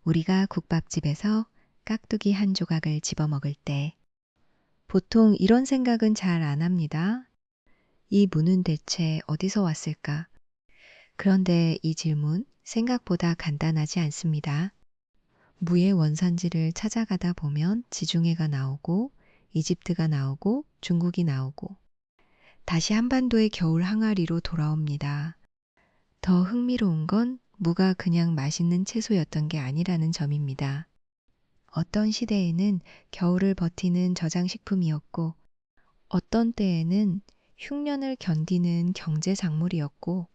우리가 국밥집에서 깍두기 한 조각을 집어 먹을 때 보통 이런 생각은 잘 안 합니다. 이 무는 대체 어디서 왔을까? 그런데 이 질문 생각보다 간단하지 않습니다. 무의 원산지를 찾아가다 보면 지중해가 나오고 이집트가 나오고 중국이 나오고 다시 한반도의 겨울 항아리로 돌아옵니다. 더 흥미로운 건 무가 그냥 맛있는 채소였던 게 아니라는 점입니다. 어떤 시대에는 겨울을 버티는 저장식품이었고 어떤 때에는 흉년을 견디는 경제 작물이었고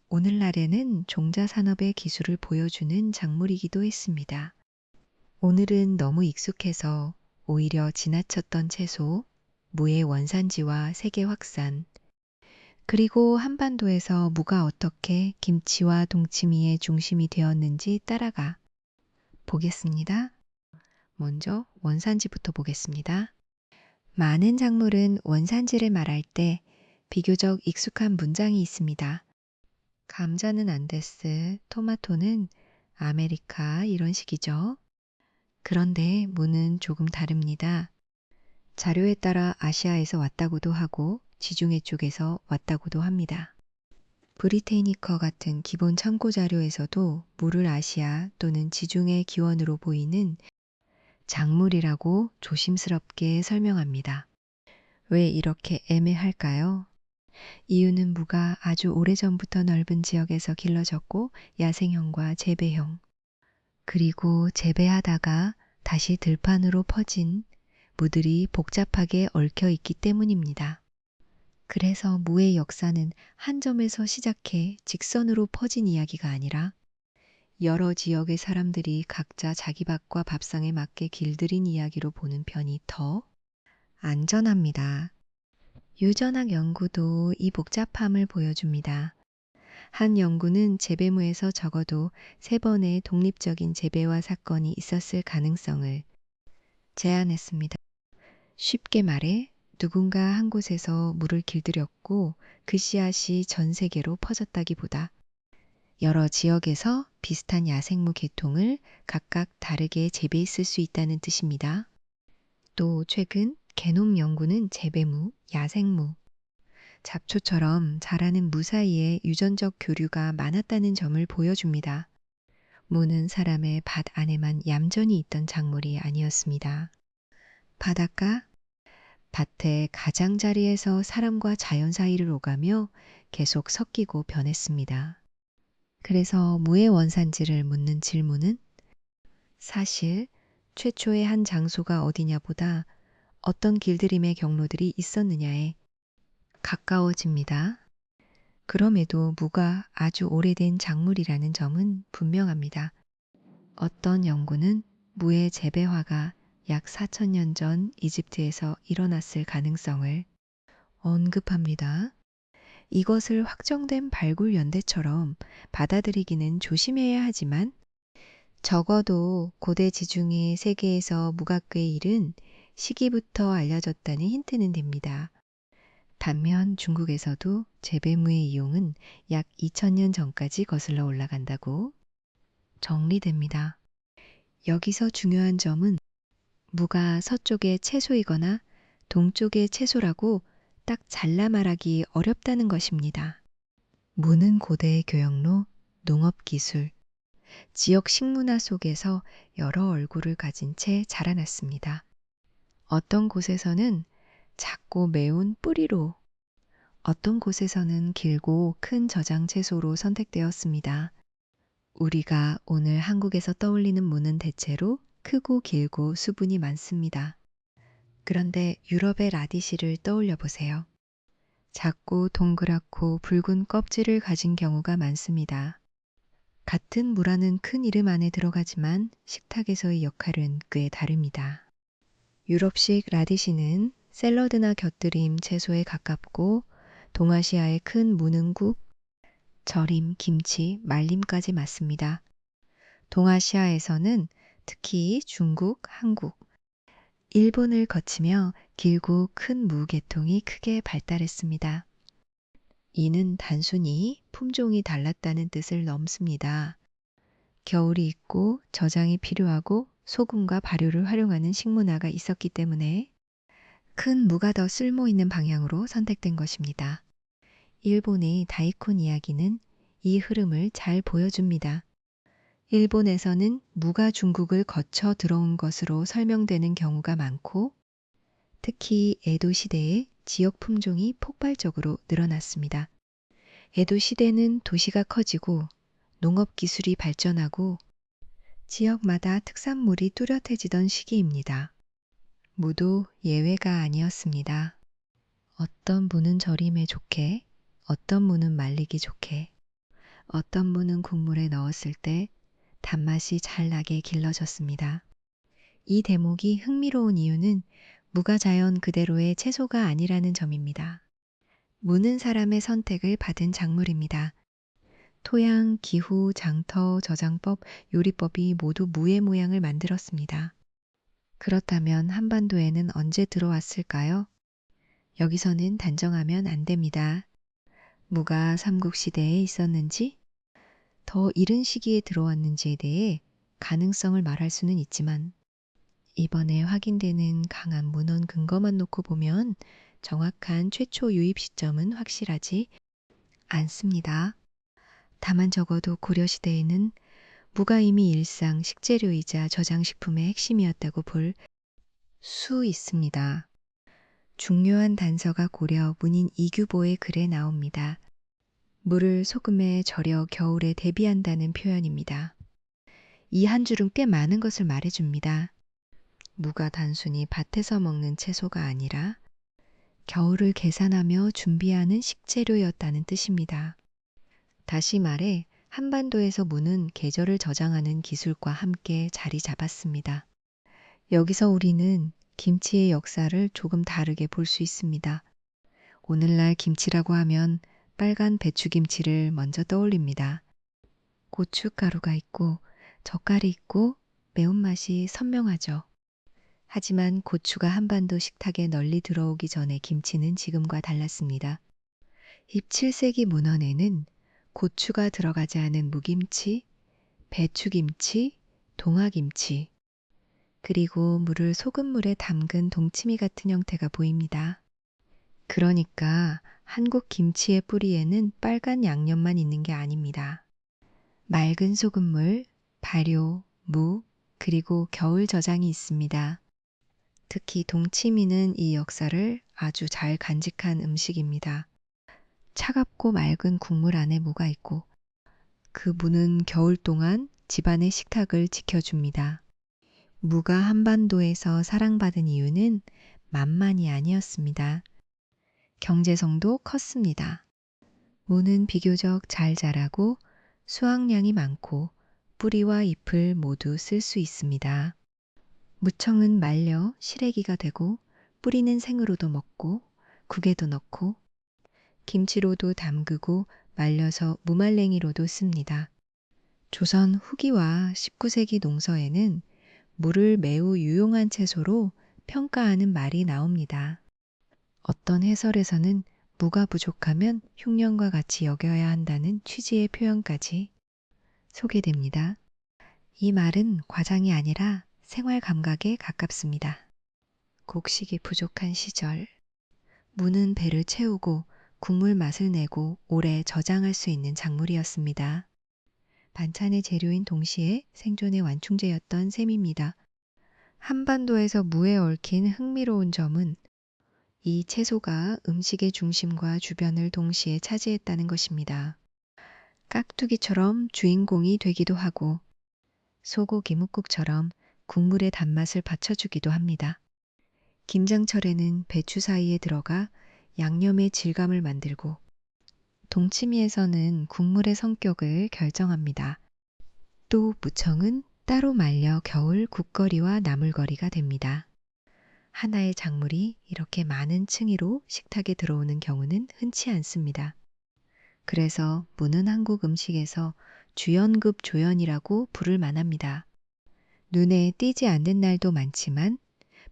오늘날에는 종자 산업의 기술을 보여주는 작물이기도 했습니다. 오늘은 너무 익숙해서 오히려 지나쳤던 채소, 무의 원산지와 세계 확산, 그리고 한반도에서 무가 어떻게 김치와 동치미의 중심이 되었는지 따라가 보겠습니다. 먼저 원산지부터 보겠습니다. 많은 작물은 원산지를 말할 때 비교적 익숙한 문장이 있습니다. 감자는 안데스, 토마토는 아메리카 이런 식이죠. 그런데 무는 조금 다릅니다. 자료에 따라 아시아에서 왔다고도 하고 지중해 쪽에서 왔다고도 합니다. 브리테이니커 같은 기본 참고 자료에서도 무를 아시아 또는 지중해 기원으로 보이는 작물이라고 조심스럽게 설명합니다. 왜 이렇게 애매할까요? 이유는 무가 아주 오래전부터 넓은 지역에서 길러졌고 야생형과 재배형, 그리고 재배하다가 다시 들판으로 퍼진 무들이 복잡하게 얽혀 있기 때문입니다. 그래서 무의 역사는 한 점에서 시작해 직선으로 퍼진 이야기가 아니라 여러 지역의 사람들이 각자 자기 밭과 밥상에 맞게 길들인 이야기로 보는 편이 더 안전합니다. 유전학 연구도 이 복잡함을 보여줍니다. 한 연구는 재배무에서 적어도 3번의 독립적인 재배와 사건이 있었을 가능성을 제안했습니다. 쉽게 말해 누군가 한 곳에서 물을 길들였고 그 씨앗이 전 세계로 퍼졌다기보다 여러 지역에서 비슷한 야생무 계통을 각각 다르게 재배했을 수 있다는 뜻입니다. 또 최근 게놈 연구는 재배무, 야생무, 잡초처럼 자라는 무 사이에 유전적 교류가 많았다는 점을 보여줍니다. 무는 사람의 밭 안에만 얌전히 있던 작물이 아니었습니다. 바닷가, 밭의 가장자리에서 사람과 자연 사이를 오가며 계속 섞이고 변했습니다. 그래서 무의 원산지를 묻는 질문은 사실 최초의 한 장소가 어디냐보다 어떤 길들임의 경로들이 있었느냐에 가까워집니다. 그럼에도 무가 아주 오래된 작물이라는 점은 분명합니다. 어떤 연구는 무의 재배화가 약 4,000년 전 이집트에서 일어났을 가능성을 언급합니다. 이것을 확정된 발굴 연대처럼 받아들이기는 조심해야 하지만 적어도 고대 지중해 세계에서 무각의 일은 시기부터 알려졌다는 힌트는 됩니다. 반면 중국에서도 재배무의 이용은 약 2000년 전까지 거슬러 올라간다고 정리됩니다. 여기서 중요한 점은 무가 서쪽의 채소이거나 동쪽의 채소라고 딱 잘라 말하기 어렵다는 것입니다. 무는 고대의 교역로, 농업기술, 지역 식문화 속에서 여러 얼굴을 가진 채 자라났습니다. 어떤 곳에서는 작고 매운 뿌리로, 어떤 곳에서는 길고 큰 저장 채소로 선택되었습니다. 우리가 오늘 한국에서 떠올리는 무는 대체로 크고 길고 수분이 많습니다. 그런데 유럽의 라디시를 떠올려 보세요. 작고 동그랗고 붉은 껍질을 가진 경우가 많습니다. 같은 무라는 큰 이름 안에 들어가지만 식탁에서의 역할은 꽤 다릅니다. 유럽식 라디시는 샐러드나 곁들임 채소에 가깝고 동아시아의 큰 무는 국, 절임, 김치, 말림까지 맞습니다. 동아시아에서는 특히 중국, 한국, 일본을 거치며 길고 큰 무 계통이 크게 발달했습니다. 이는 단순히 품종이 달랐다는 뜻을 넘습니다. 겨울이 있고 저장이 필요하고 소금과 발효를 활용하는 식문화가 있었기 때문에 큰 무가 더 쓸모 있는 방향으로 선택된 것입니다. 일본의 다이콘 이야기는 이 흐름을 잘 보여줍니다. 일본에서는 무가 중국을 거쳐 들어온 것으로 설명되는 경우가 많고 특히 에도 시대에 지역 품종이 폭발적으로 늘어났습니다. 에도 시대는 도시가 커지고 농업 기술이 발전하고 지역마다 특산물이 뚜렷해지던 시기입니다. 무도 예외가 아니었습니다. 어떤 무는 절임에 좋게, 어떤 무는 말리기 좋게, 어떤 무는 국물에 넣었을 때 단맛이 잘 나게 길러졌습니다. 이 대목이 흥미로운 이유는 무가 자연 그대로의 채소가 아니라는 점입니다. 무는 사람의 선택을 받은 작물입니다. 토양, 기후, 장터, 저장법, 요리법이 모두 무의 모양을 만들었습니다. 그렇다면 한반도에는 언제 들어왔을까요? 여기서는 단정하면 안 됩니다. 무가 삼국시대에 있었는지, 더 이른 시기에 들어왔는지에 대해 가능성을 말할 수는 있지만 이번에 확인되는 강한 문헌 근거만 놓고 보면 정확한 최초 유입 시점은 확실하지 않습니다. 다만 적어도 고려시대에는 무가 이미 일상 식재료이자 저장식품의 핵심이었다고 볼 수 있습니다. 중요한 단서가 고려 문인 이규보의 글에 나옵니다. 무를 소금에 절여 겨울에 대비한다는 표현입니다. 이 한 줄은 꽤 많은 것을 말해줍니다. 무가 단순히 밭에서 먹는 채소가 아니라 겨울을 계산하며 준비하는 식재료였다는 뜻입니다. 다시 말해 한반도에서 무는 계절을 저장하는 기술과 함께 자리 잡았습니다. 여기서 우리는 김치의 역사를 조금 다르게 볼 수 있습니다. 오늘날 김치라고 하면 빨간 배추김치를 먼저 떠올립니다. 고춧가루가 있고 젓갈이 있고 매운맛이 선명하죠. 하지만 고추가 한반도 식탁에 널리 들어오기 전에 김치는 지금과 달랐습니다. 17세기 문헌에는 고추가 들어가지 않은 무김치, 배추김치, 동화김치, 그리고 물을 소금물에 담근 동치미 같은 형태가 보입니다. 그러니까 한국 김치의 뿌리에는 빨간 양념만 있는 게 아닙니다. 맑은 소금물, 발효, 무, 그리고 겨울 저장이 있습니다. 특히 동치미는 이 역사를 아주 잘 간직한 음식입니다. 차갑고 맑은 국물 안에 무가 있고 그 무는 겨울 동안 집안의 식탁을 지켜줍니다. 무가 한반도에서 사랑받은 이유는 만만이 아니었습니다. 경제성도 컸습니다. 무는 비교적 잘 자라고 수확량이 많고 뿌리와 잎을 모두 쓸 수 있습니다. 무청은 말려 시래기가 되고 뿌리는 생으로도 먹고 국에도 넣고 김치로도 담그고 말려서 무말랭이로도 씁니다. 조선 후기와 19세기 농서에는 무를 매우 유용한 채소로 평가하는 말이 나옵니다. 어떤 해설에서는 무가 부족하면 흉년과 같이 여겨야 한다는 취지의 표현까지 소개됩니다. 이 말은 과장이 아니라 생활 감각에 가깝습니다. 곡식이 부족한 시절, 무는 배를 채우고 국물 맛을 내고 오래 저장할 수 있는 작물이었습니다. 반찬의 재료인 동시에 생존의 완충제였던 셈입니다. 한반도에서 무에 얽힌 흥미로운 점은 이 채소가 음식의 중심과 주변을 동시에 차지했다는 것입니다. 깍두기처럼 주인공이 되기도 하고 소고기 뭇국처럼 국물의 단맛을 받쳐주기도 합니다. 김장철에는 배추 사이에 들어가 양념의 질감을 만들고 동치미에서는 국물의 성격을 결정합니다. 또 무청은 따로 말려 겨울 국거리와 나물거리가 됩니다. 하나의 작물이 이렇게 많은 층위로 식탁에 들어오는 경우는 흔치 않습니다. 그래서 무는 한국 음식에서 주연급 조연이라고 부를 만합니다. 눈에 띄지 않는 날도 많지만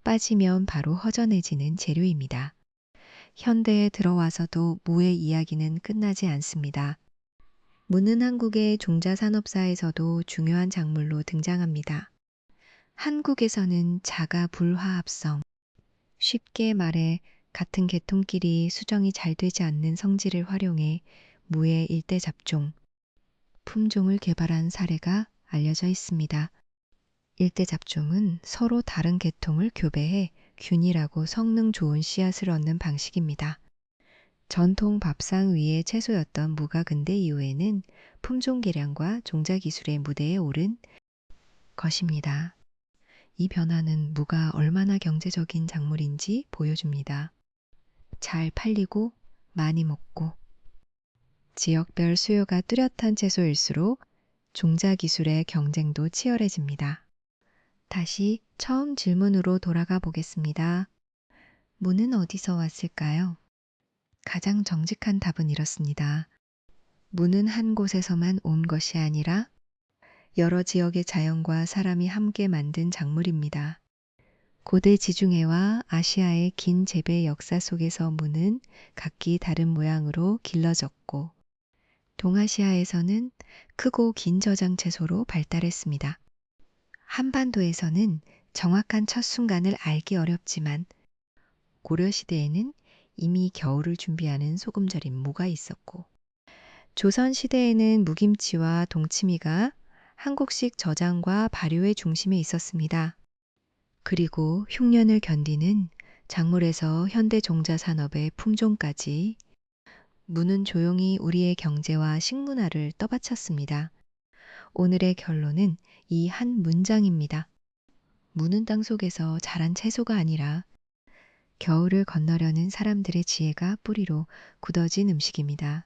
빠지면 바로 허전해지는 재료입니다. 현대에 들어와서도 무의 이야기는 끝나지 않습니다. 무는 한국의 종자산업사에서도 중요한 작물로 등장합니다. 한국에서는 자가 불화합성, 쉽게 말해 같은 계통끼리 수정이 잘 되지 않는 성질을 활용해 무의 일대 잡종, 품종을 개발한 사례가 알려져 있습니다. 일대 잡종은 서로 다른 계통을 교배해 균일하고 성능 좋은 씨앗을 얻는 방식입니다. 전통 밥상 위의 채소였던 무가 근대 이후에는 품종 개량과 종자 기술의 무대에 오른 것입니다. 이 변화는 무가 얼마나 경제적인 작물인지 보여줍니다. 잘 팔리고 많이 먹고 지역별 수요가 뚜렷한 채소일수록 종자 기술의 경쟁도 치열해집니다. 다시 처음 질문으로 돌아가 보겠습니다. 무는 어디서 왔을까요? 가장 정직한 답은 이렇습니다. 무는 한 곳에서만 온 것이 아니라 여러 지역의 자연과 사람이 함께 만든 작물입니다. 고대 지중해와 아시아의 긴 재배 역사 속에서 무는 각기 다른 모양으로 길러졌고, 동아시아에서는 크고 긴 저장 채소로 발달했습니다. 한반도에서는 정확한 첫 순간을 알기 어렵지만 고려시대에는 이미 겨울을 준비하는 소금절인 무가 있었고, 조선시대에는 무김치와 동치미가 한국식 저장과 발효의 중심에 있었습니다. 그리고 흉년을 견디는 작물에서 현대 종자 산업의 품종까지 무는 조용히 우리의 경제와 식문화를 떠받쳤습니다. 오늘의 결론은 이 한 문장입니다. 무는 땅 속에서 자란 채소가 아니라 겨울을 건너려는 사람들의 지혜가 뿌리로 굳어진 음식입니다.